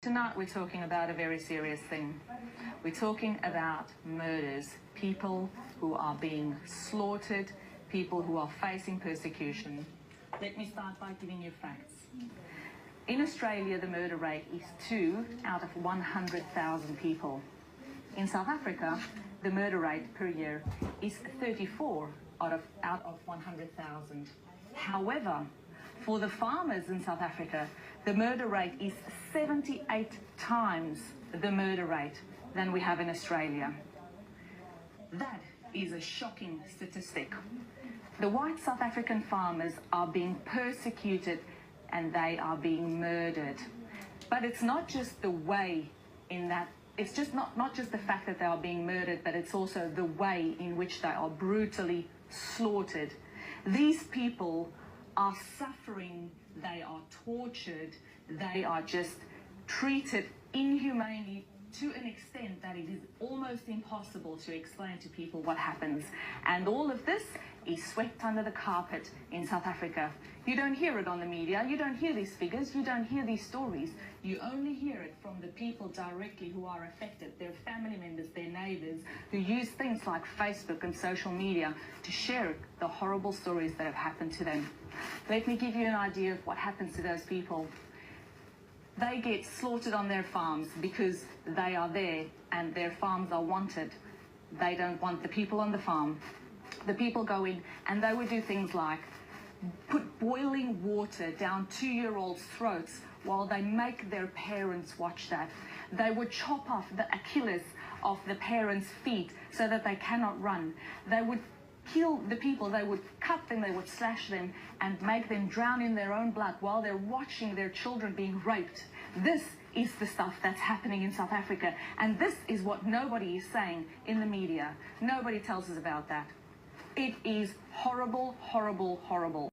Tonight we're talking about a very serious thing. We're talking about murders, people who are being slaughtered, people who are facing persecution. Let me start by giving you facts. In Australia, the murder rate is 2 out of 100,000 people. In South Africa, the murder rate per year is 34 out of 100,000. However, for the farmers in South Africa, the murder rate is 78 times the murder rate than we have in Australia. That is a shocking statistic. The white South African farmers are being persecuted and they are being murdered. But it's not just the way in that, it's just not just the fact that they are being murdered, but it's also the way in which they are brutally slaughtered. These people are suffering, they are tortured, they are just treated inhumanely to an extent that it is almost impossible to explain to people what happens. And all of this is swept under the carpet in South Africa. You don't hear it on the media, you don't hear these figures, you don't hear these stories. You only hear it from the people directly who are affected, their family members, their neighbors, who use things like Facebook and social media to share the horrible stories that have happened to them. Let me give you an idea of what happens to those people. They get slaughtered on their farms because they are there and their farms are wanted. They don't want the people on the farm. The people go in and they would do things like put boiling water down 2-year-olds' throats while they make their parents watch that. They would chop off the Achilles of the parents' feet so that they cannot run. They would kill the people, they would cut them, they would slash them and make them drown in their own blood while they're watching their children being raped. This is the stuff that's happening in South Africa, and this is what nobody is saying in the media. Nobody tells us about that. It is horrible, horrible, horrible.